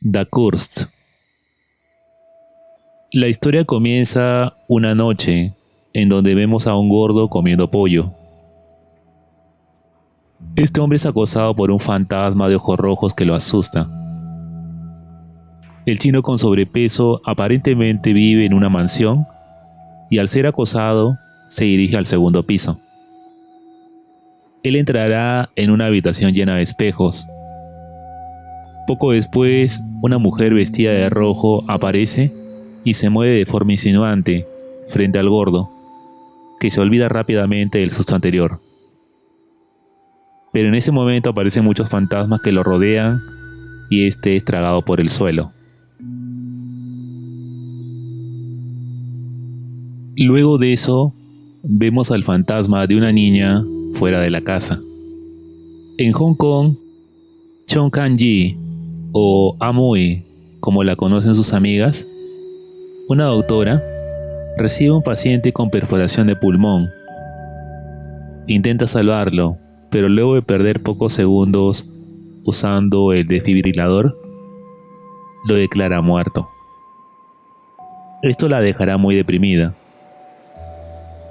The Cursed. La historia comienza una noche en donde vemos a un gordo comiendo pollo. Este hombre es acosado por un fantasma de ojos rojos que lo asusta. El chino con sobrepeso aparentemente vive en una mansión y al ser acosado se dirige al segundo piso. Él entrará en una habitación llena de espejos. Poco después, una mujer vestida de rojo aparece y se mueve de forma insinuante frente al gordo, que se olvida rápidamente del susto anterior. Pero en ese momento aparecen muchos fantasmas que lo rodean y este es tragado por el suelo. Luego de eso, vemos al fantasma de una niña fuera de la casa. En Hong Kong, Chong Kan-ji, o Amui, como la conocen sus amigas, una doctora, recibe un paciente con perforación de pulmón. Intenta salvarlo, pero luego de perder pocos segundos usando el desfibrilador, lo declara muerto. Esto la dejará muy deprimida.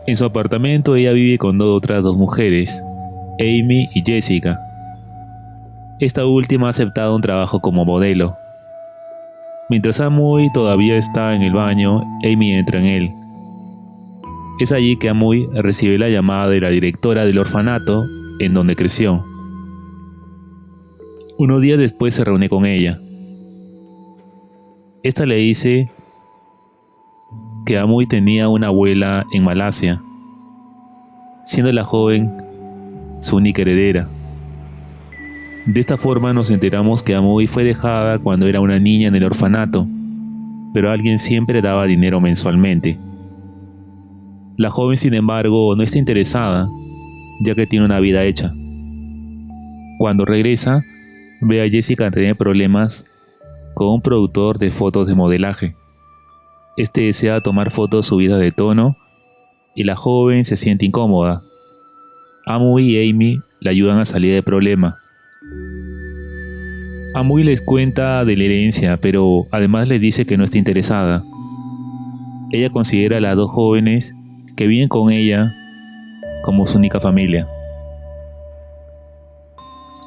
En su apartamento ella vive con otras dos mujeres, Amy y Jessica. Esta última ha aceptado un trabajo como modelo. Mientras Amui todavía está en el baño, Amy entra en él. Es allí que Amui recibe la llamada de la directora del orfanato en donde creció. Unos días después se reúne con ella. Esta le dice que Amui tenía una abuela en Malasia, siendo la joven su única heredera. De esta forma nos enteramos que Amui fue dejada cuando era una niña en el orfanato, pero alguien siempre daba dinero mensualmente. La joven, sin embargo, no está interesada, ya que tiene una vida hecha. Cuando regresa, ve a Jessica tener problemas con un productor de fotos de modelaje. Este desea tomar fotos subidas de tono y la joven se siente incómoda. Amui y Amy le ayudan a salir del problema. Amui les cuenta de la herencia, pero además les dice que no está interesada. Ella considera a las dos jóvenes que viven con ella como su única familia.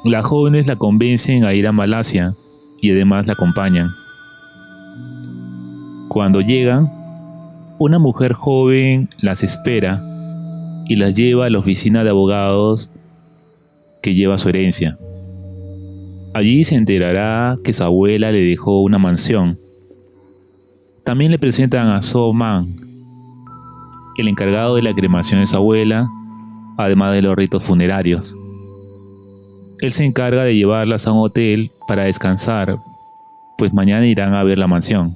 Las jóvenes la convencen a ir a Malasia y además la acompañan. Cuando llegan, una mujer joven las espera y las lleva a la oficina de abogados que lleva su herencia. Allí se enterará que su abuela le dejó una mansión. También le presentan a So Man, el encargado de la cremación de su abuela, además de los ritos funerarios. Él se encarga de llevarlas a un hotel para descansar, pues mañana irán a ver la mansión.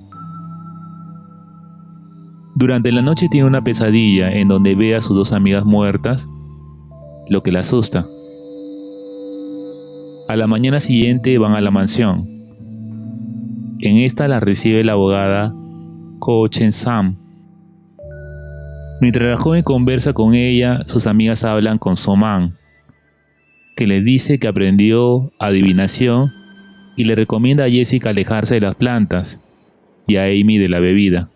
Durante la noche tiene una pesadilla en donde ve a sus dos amigas muertas, lo que la asusta. A la mañana siguiente van a la mansión. En esta la recibe la abogada Ko Chen-sam. Mientras la joven conversa con ella, sus amigas hablan con So-man, que les dice que aprendió adivinación y le recomienda a Jessica alejarse de las plantas y a Amy de la bebida.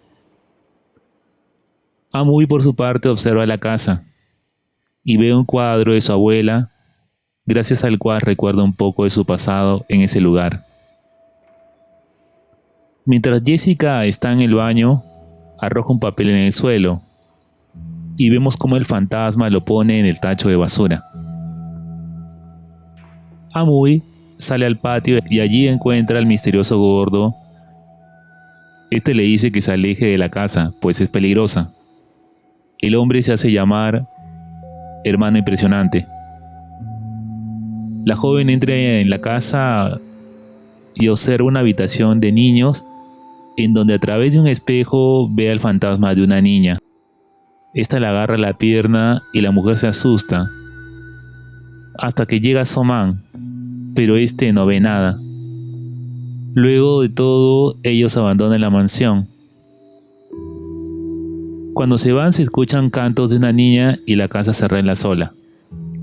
Amui, por su parte, observa la casa y ve un cuadro de su abuela, gracias al cual recuerda un poco de su pasado en ese lugar. Mientras Jessica está en el baño, arroja un papel en el suelo y vemos cómo el fantasma lo pone en el tacho de basura. Amui sale al patio y allí encuentra al misterioso gordo. Este le dice que se aleje de la casa, pues es peligrosa. El hombre se hace llamar Hermano Impresionante. La joven entra en la casa y observa una habitación de niños en donde a través de un espejo ve al fantasma de una niña. Esta le agarra la pierna y la mujer se asusta hasta que llega So-man, pero este no ve nada. Luego de todo, ellos abandonan la mansión. Cuando se van se escuchan cantos de una niña y la casa se arregla sola.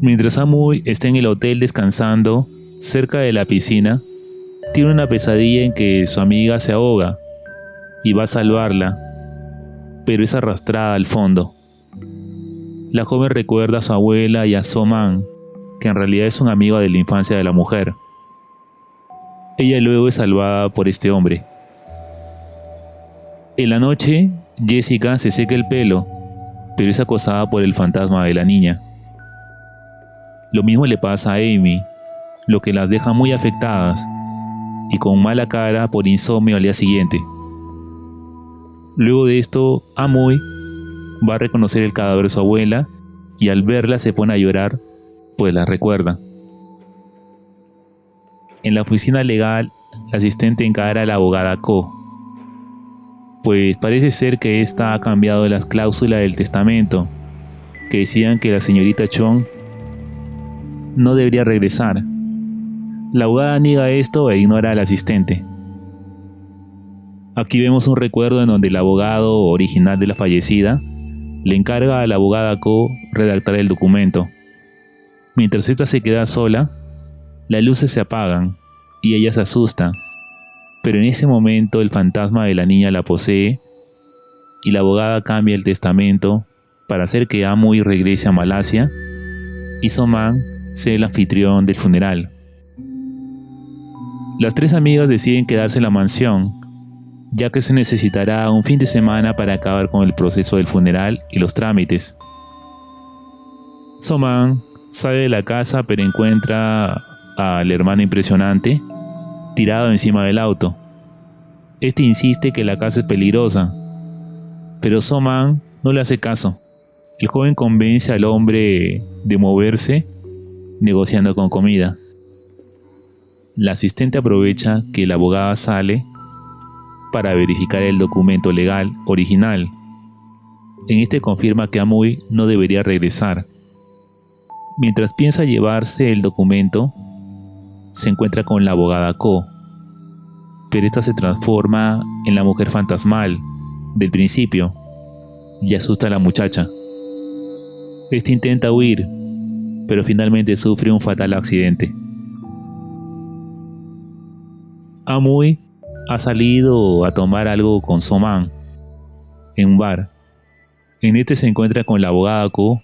Mientras Amui está en el hotel descansando cerca de la piscina, Tiene una pesadilla en que su amiga se ahoga y va a salvarla, pero es arrastrada al fondo. La joven recuerda a su abuela y a So-man, que en realidad es un amigo de la infancia de la mujer. Ella luego es salvada por este hombre. En la noche, Jessica se seca el pelo, pero es acosada por el fantasma de la niña. Lo mismo le pasa a Amy, lo que las deja muy afectadas y con mala cara por insomnio al día siguiente. Luego de esto, Amoy va a reconocer el cadáver de su abuela y al verla se pone a llorar, pues la recuerda. En la oficina legal, la asistente encara a la abogada Ko, pues parece ser que ésta ha cambiado las cláusulas del testamento, que decían que la señorita Chong no debería regresar. La abogada niega esto e ignora al asistente. Aquí vemos un recuerdo en donde el abogado original de la fallecida le encarga a la abogada Ko redactar el documento. Mientras esta se queda sola, las luces se apagan y ella se asusta, pero en ese momento el fantasma de la niña la posee y la abogada cambia el testamento para hacer que Amoy regrese a Malasia y So-man sea el anfitrión del funeral. Las tres amigas deciden quedarse en la mansión, ya que se necesitará un fin de semana para acabar con el proceso del funeral y los trámites. So-man sale de la casa pero encuentra al hermano impresionante tirado encima del auto. Este insiste que la casa es peligrosa, pero So-man no le hace caso. El joven convence al hombre de moverse, negociando con comida. La asistente aprovecha que la abogada sale para verificar el documento legal original. En este confirma que Amoy no debería regresar. Mientras piensa llevarse el documento, se encuentra con la abogada Ko, pero esta se transforma en la mujer fantasmal del principio y asusta a la muchacha. Este intenta huir, pero finalmente sufre un fatal accidente. Amoy ha salido a tomar algo con So-man en un bar. En este se encuentra con la abogada Ko,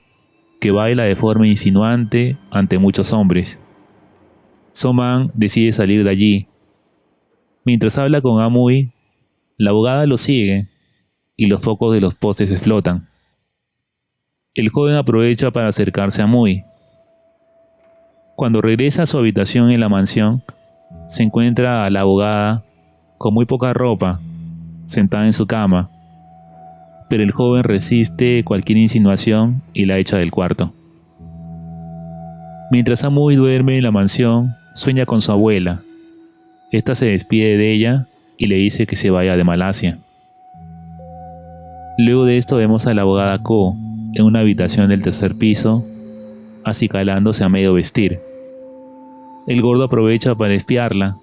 que baila de forma insinuante ante muchos hombres. So-man decide salir de allí. Mientras habla con Amoy, la abogada lo sigue y los focos de los postes explotan. El joven aprovecha para acercarse a Amoy. Cuando regresa a su habitación en la mansión, se encuentra a la abogada con muy poca ropa, sentada en su cama, pero el joven resiste cualquier insinuación y la echa del cuarto. Mientras Amoy duerme en la mansión, sueña con su abuela. Esta se despide de ella y le dice que se vaya de Malasia. Luego de esto vemos a la abogada Ko en una habitación del tercer piso, acicalándose a medio vestir. El gordo aprovecha para espiarla,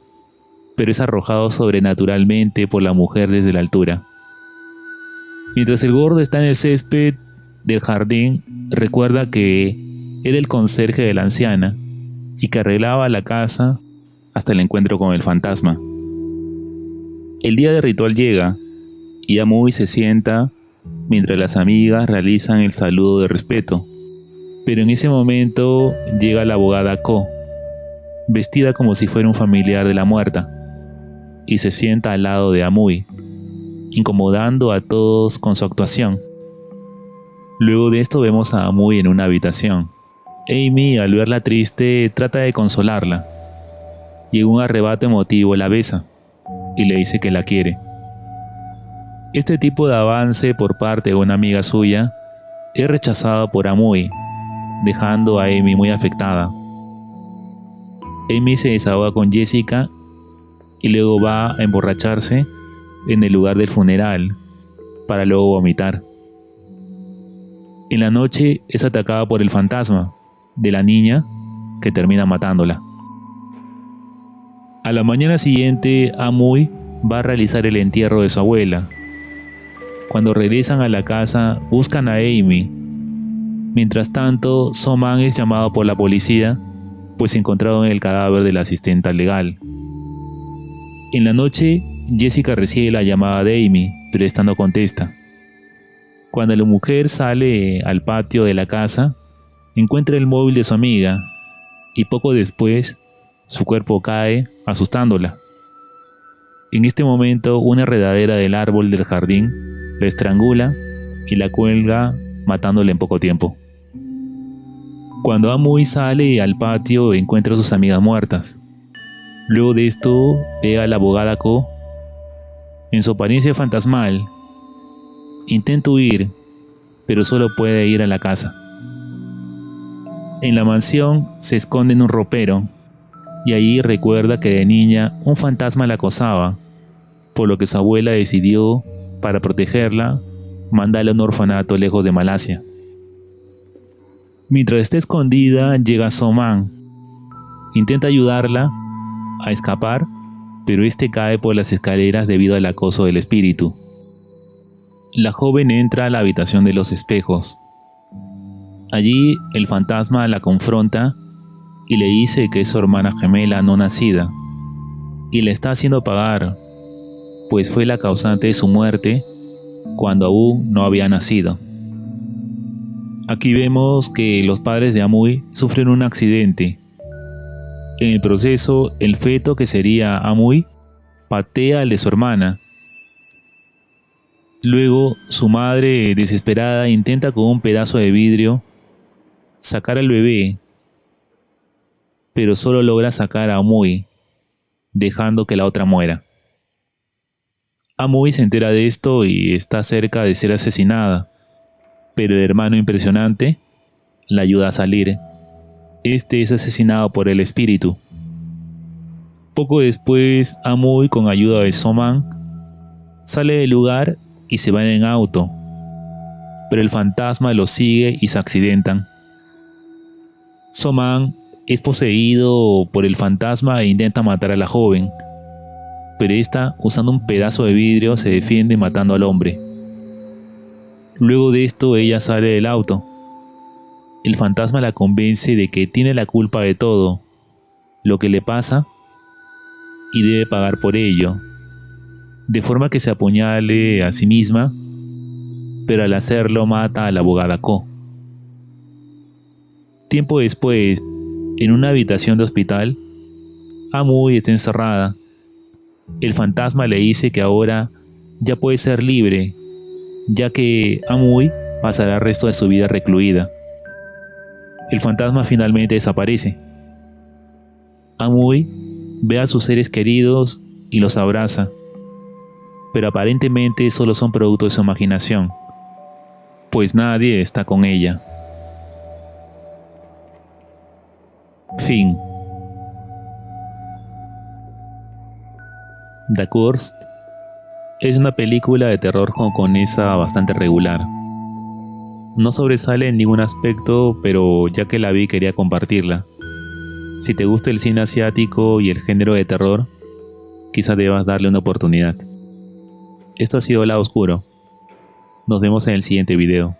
pero es arrojado sobrenaturalmente por la mujer desde la altura. Mientras el gordo está en el césped del jardín, recuerda que era el conserje de la anciana y que arreglaba la casa hasta el encuentro con el fantasma. El día del ritual llega y Amoy se sienta mientras las amigas realizan el saludo de respeto, pero en ese momento llega la abogada Ko, vestida como si fuera un familiar de la muerta, y se sienta al lado de Amoy, incomodando a todos con su actuación. Luego de esto vemos a Amoy en una habitación. Amy, al verla triste, trata de consolarla, y en un arrebato emotivo la besa y le dice que la quiere. Este tipo de avance por parte de una amiga suya es rechazado por Amoy, dejando a Amy muy afectada. Amy se desahoga con Jessica y luego va a emborracharse en el lugar del funeral para luego vomitar. En la noche es atacada por el fantasma de la niña, que termina matándola. A la mañana siguiente, Amoy va a realizar el entierro de su abuela. Cuando regresan a la casa, buscan a Amy. Mientras tanto, So-man es llamado por la policía, pues encontraron el cadáver de la asistenta legal. En la noche, Jessica recibe la llamada de Amy, pero esta no contesta. Cuando la mujer sale al patio de la casa, encuentra el móvil de su amiga y poco después su cuerpo cae, asustándola. En este momento, una enredadera del árbol del jardín la estrangula y la cuelga, matándola en poco tiempo. Cuando Amui sale al patio, encuentra a sus amigas muertas. Luego de esto, ve a la abogada Ko. En su apariencia fantasmal, intenta huir, pero solo puede ir a la casa. En la mansión se esconde en un ropero y allí recuerda que de niña un fantasma la acosaba, por lo que su abuela decidió, para protegerla, mandarla a un orfanato lejos de Malasia. Mientras está escondida, llega So-man. Intenta ayudarla a escapar, pero este cae por las escaleras debido al acoso del espíritu. La joven entra a la habitación de los espejos. Allí el fantasma la confronta y le dice que es su hermana gemela no nacida y le está haciendo pagar, pues fue la causante de su muerte cuando aún no había nacido. Aquí vemos que los padres de Amui sufren un accidente. En el proceso, el feto que sería Amui patea al de su hermana. Luego, su madre, desesperada, intenta con un pedazo de vidrio sacar al bebé, pero solo logra sacar a Amui, dejando que la otra muera. Amui se entera de esto y está cerca de ser asesinada, pero el hermano impresionante la ayuda a salir. Este es asesinado por el espíritu. Poco después, Amui, con ayuda de So-man, sale del lugar y se van en auto, pero el fantasma los sigue y se accidentan. So-man es poseído por el fantasma e intenta matar a la joven, pero esta, usando un pedazo de vidrio, se defiende matando al hombre. Luego de esto, ella sale del auto. El fantasma la convence de que tiene la culpa de todo lo que le pasa y debe pagar por ello, de forma que se apuñale a sí misma, pero al hacerlo mata a la abogada Ko. Tiempo después, en una habitación de hospital, Amui está encerrada. El fantasma le dice que ahora ya puede ser libre, ya que Amui pasará el resto de su vida recluida. El fantasma finalmente desaparece. Amui ve a sus seres queridos y los abraza, pero aparentemente solo son producto de su imaginación, pues nadie está con ella. Fin. The Cursed es una película de terror hongkonesa bastante regular. No sobresale en ningún aspecto, pero ya que la vi quería compartirla. Si te gusta el cine asiático y el género de terror, quizás debas darle una oportunidad. Esto ha sido Lado Oscuro. Nos vemos en el siguiente video.